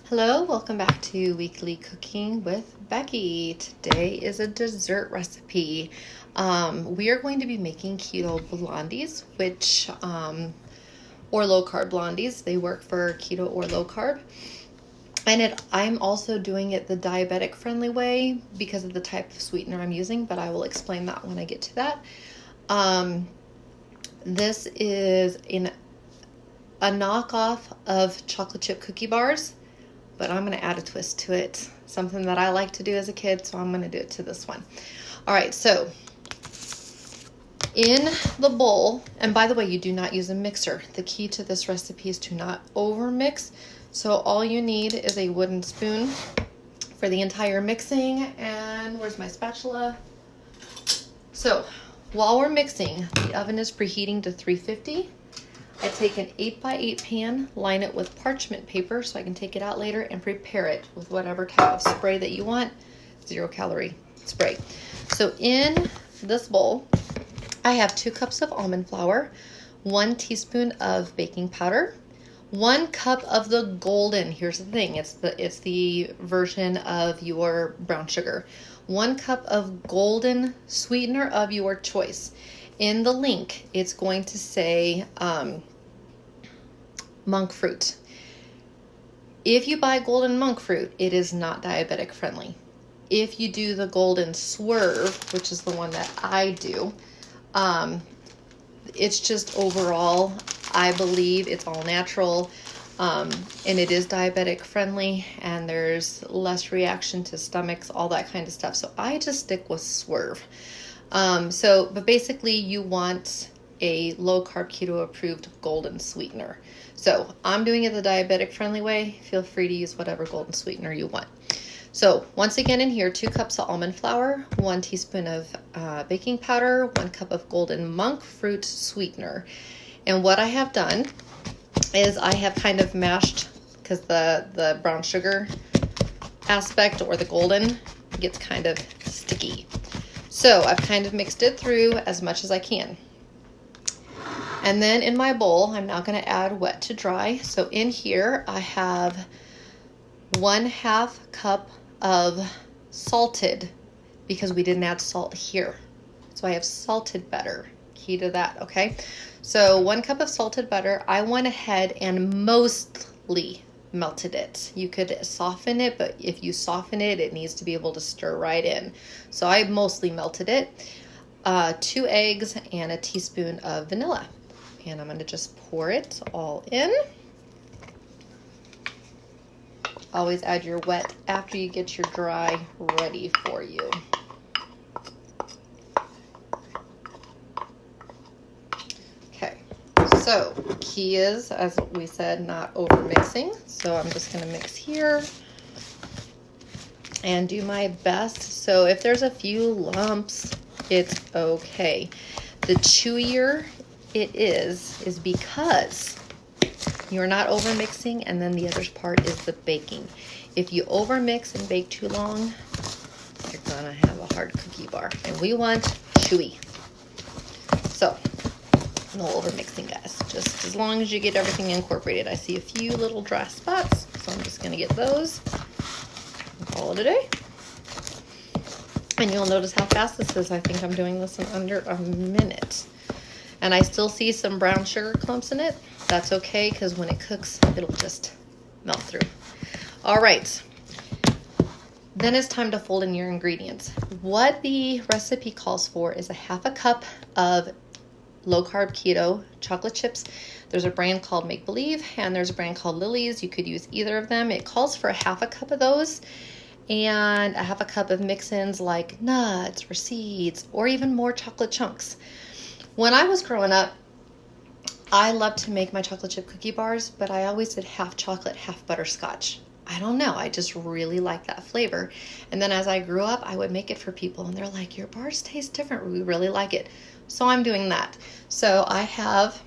Hello, welcome back to Weekly Cooking with Becky. Today is a dessert recipe. We are going to be making keto blondies, or low carb blondies. They work for keto or low carb. And I'm also doing it the diabetic friendly way because of the type of sweetener I'm using, but I will explain that when I get to that. This is a knockoff of chocolate chip cookie bars, but I'm going to add a twist to it. Something that I like to do as a kid, so I'm going to do it to this one. All right, so in the bowl, and by the way, you do not use a mixer. The key to this recipe is to not over mix. So all you need is a wooden spoon for the entire mixing. And where's my spatula? So while we're mixing, the oven is preheating to 350. I take an 8x8 pan, line it with parchment paper so I can take it out later and prepare it with whatever type of spray that you want. 0-calorie spray. So in this bowl, I have 2 cups of almond flour, 1 teaspoon of baking powder, 1 cup of the golden, here's the thing, it's the version of your brown sugar, 1 cup of golden sweetener of your choice. In the link, it's going to say monk fruit. If you buy golden monk fruit, it is not diabetic friendly. If you do the golden swerve, which is the one that I do, it's just overall, I believe it's all natural, and it is diabetic friendly, and there's less reaction to stomachs, all that kind of stuff. So I just stick with swerve. But basically you want a low carb keto approved golden sweetener. So I'm doing it the diabetic friendly way. Feel free to use whatever golden sweetener you want. So once again in here, 2 cups of almond flour, 1 teaspoon of baking powder, 1 cup of golden monk fruit sweetener. And what I have done is I have kind of mashed, because the brown sugar aspect or the golden gets kind of sticky. So I've kind of mixed it through as much as I can. And then in my bowl, I'm now going to add wet to dry. So in here, I have 1/2 cup of salted, because we didn't add salt here. So I have salted butter. Key to that, okay? So 1 cup of salted butter. I went ahead and mostly melted it. You could soften it, but if you soften it, it needs to be able to stir right in. So I mostly melted it. 2 eggs and a teaspoon of vanilla. And I'm going to just pour it all in. Always add your wet after you get your dry ready for you. Okay, so key is, as we said, not over mixing. So I'm just going to mix here and do my best. So if there's a few lumps, it's okay. The chewier it is because you're not over mixing, and then the other part is the baking. If you over mix and bake too long, you're gonna have a hard cookie bar, and we want chewy. So no over mixing, guys, just as long as you get everything incorporated. I see a few little dry spots, so I'm just gonna get those and call it a day. And you'll notice how fast this is. I think I'm doing this in under a minute. And I still see some brown sugar clumps in it. That's okay, because when it cooks, it'll just melt through. All right. Then it's time to fold in your ingredients. What the recipe calls for is 1/2 cup of low-carb keto chocolate chips. There's a brand called Make Believe, and there's a brand called Lily's. You could use either of them. It calls for 1/2 cup of those, and 1/2 cup of mix-ins like nuts or seeds, or even more chocolate chunks. When I was growing up, I loved to make my chocolate chip cookie bars, but I always did half chocolate, half butterscotch. I don't know, I just really like that flavor. And then as I grew up, I would make it for people, and they're like, your bars taste different, we really like it. So I'm doing that. So I have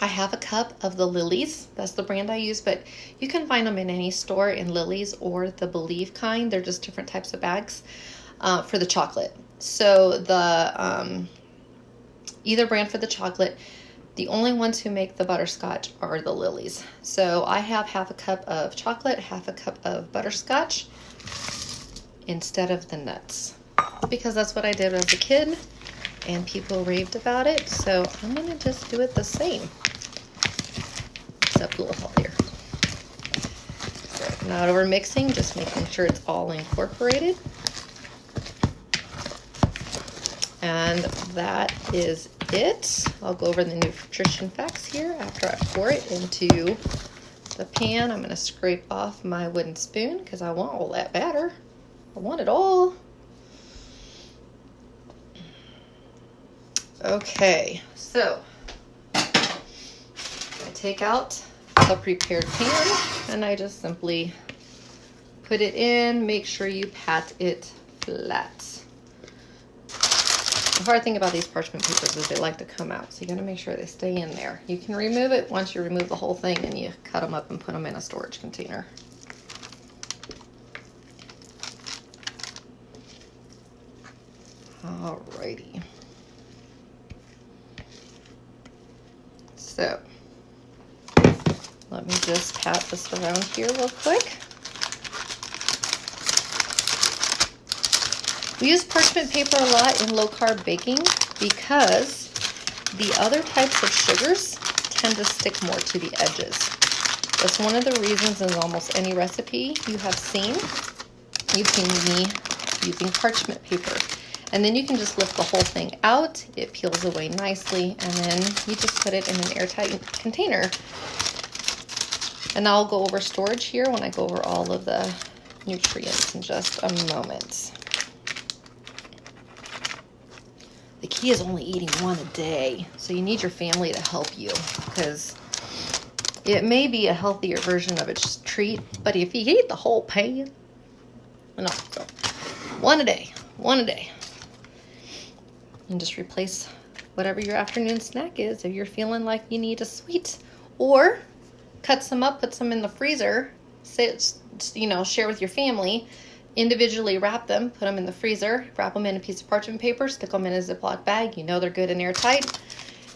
1/2 cup of the Lily's. That's the brand I use, but you can find them in any store, in Lily's or the Believe kind. They're just different types of bags for the chocolate. So the either brand for the chocolate. The only ones who make the butterscotch are the Lilies. So I have half a cup of chocolate, half a cup of butterscotch instead of the nuts, because that's what I did as a kid and people raved about it. So I'm gonna just do it the same, except a little healthier. So not over mixing, just making sure it's all incorporated. And that is it. I'll go over the nutrition facts here after I pour it into the pan. I'm gonna scrape off my wooden spoon because I want all that batter. I want it all. Okay, so I take out the prepared pan and I just simply put it in. Make sure you pat it flat. The hard thing about these parchment papers is they like to come out, so you gotta make sure they stay in there. You can remove it once you remove the whole thing and you cut them up and put them in a storage container. Alrighty. So, let me just pat this around here real quick. We use parchment paper a lot in low-carb baking because the other types of sugars tend to stick more to the edges. That's one of the reasons in almost any recipe you have seen, you've seen me using parchment paper. And then you can just lift the whole thing out, it peels away nicely, and then you just put it in an airtight container. And I'll go over storage here when I go over all of the nutrients in just a moment. The key is only eating one a day, so you need your family to help you, because it may be a healthier version of a treat, but if you eat the whole pan, no, so one a day, one a day. And just replace whatever your afternoon snack is if you're feeling like you need a sweet, or cut some up, put some in the freezer, share with your family, individually wrap them, put them in the freezer, wrap them in a piece of parchment paper, stick them in a Ziploc bag. You know they're good and airtight.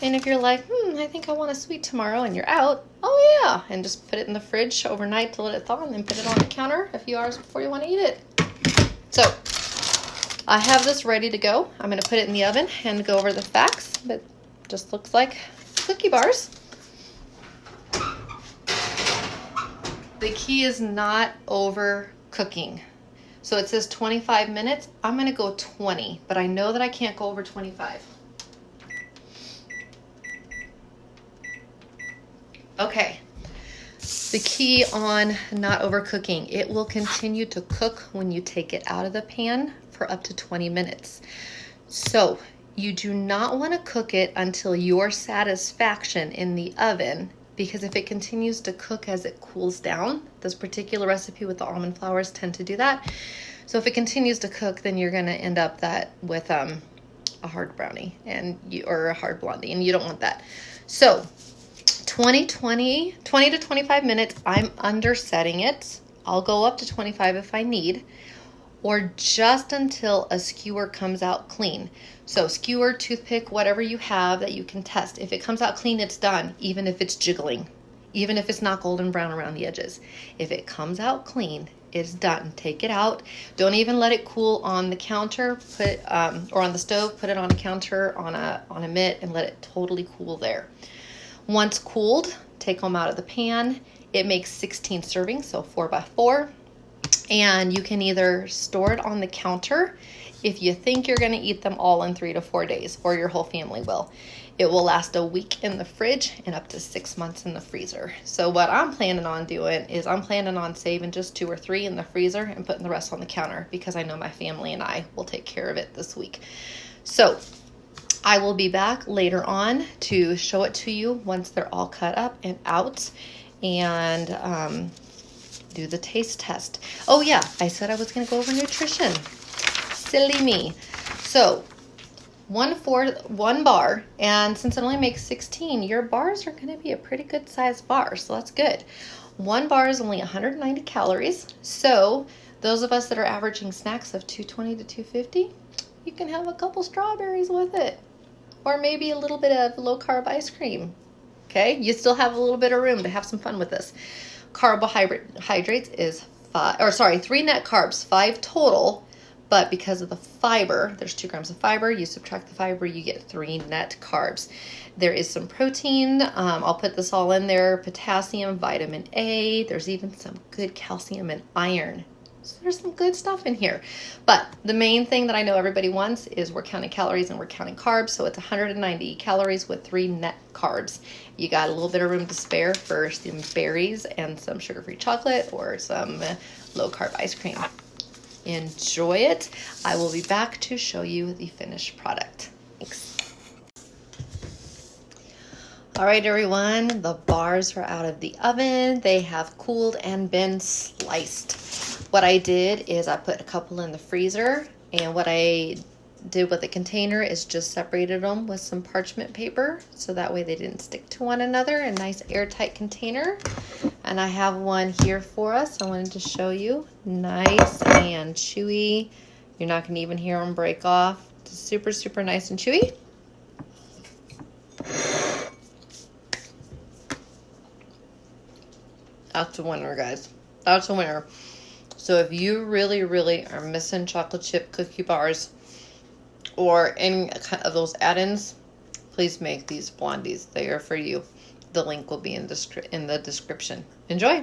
And if you're like, I think I want a sweet tomorrow, and you're out, oh yeah, and just put it in the fridge overnight to let it thaw, and then put it on the counter a few hours before you want to eat it. So I have this ready to go. I'm going to put it in the oven and go over the facts, but just looks like cookie bars. The key is not over cooking. So it says 25 minutes. I'm going to go 20, but I know that I can't go over 25. Okay. The key on not overcooking, it will continue to cook when you take it out of the pan for up to 20 minutes. So you do not want to cook it until your satisfaction in the oven, because if it continues to cook as it cools down, this particular recipe with the almond flours tend to do that. So if it continues to cook, then you're going to end up with a hard brownie or a hard blondie, and you don't want that. So 20 to 25 minutes, I'm undersetting it. I'll go up to 25 if I need, or just until a skewer comes out clean. So skewer, toothpick, whatever you have that you can test. If it comes out clean, it's done, even if it's jiggling, even if it's not golden brown around the edges. If it comes out clean, it's done. Take it out. Don't even let it cool on the counter, or on the stove. Put it on a counter on a mitt and let it totally cool there. Once cooled, take them out of the pan. It makes 16 servings, so 4 by 4. And you can either store it on the counter if you think you're going to eat them all in 3 to 4 days, or your whole family will. It will last a week in the fridge and up to 6 months in the freezer. So what I'm planning on doing is I'm planning on saving just 2 or 3 in the freezer and putting the rest on the counter, because I know my family and I will take care of it this week. So I will be back later on to show it to you once they're all cut up and out, and do the taste test. Oh yeah, I said I was going to go over nutrition. Silly me. So 1 bar, and since it only makes 16, your bars are going to be a pretty good sized bar, so that's good. 1 bar is only 190 calories, so those of us that are averaging snacks of 220 to 250, you can have a couple strawberries with it. or maybe a little bit of low-carb ice cream. Okay, you still have a little bit of room to have some fun with this. Carbohydrates is 3 net carbs, 5 total, but because of the fiber, there's 2 grams of fiber, you subtract the fiber, you get 3 net carbs. There is some protein, I'll put this all in there, potassium, vitamin A, there's even some good calcium and iron. So there's some good stuff in here. But the main thing that I know everybody wants is we're counting calories and we're counting carbs. So it's 190 calories with 3 net carbs. You got a little bit of room to spare for some berries and some sugar-free chocolate or some low-carb ice cream. Enjoy it. I will be back to show you the finished product. Thanks. All right, everyone, the bars are out of the oven. They have cooled and been sliced. What I did is I put a couple in the freezer, and what I did with the container is just separated them with some parchment paper so that way they didn't stick to one another. A nice airtight container. And I have one here for us. I wanted to show you. Nice and chewy. You're not going to even hear them break off. It's super, super nice and chewy. That's a winner, guys. That's a winner. So if you really, really are missing chocolate chip cookie bars or any of those add-ins, please make these blondies. They are for you. The link will be in the description. Enjoy.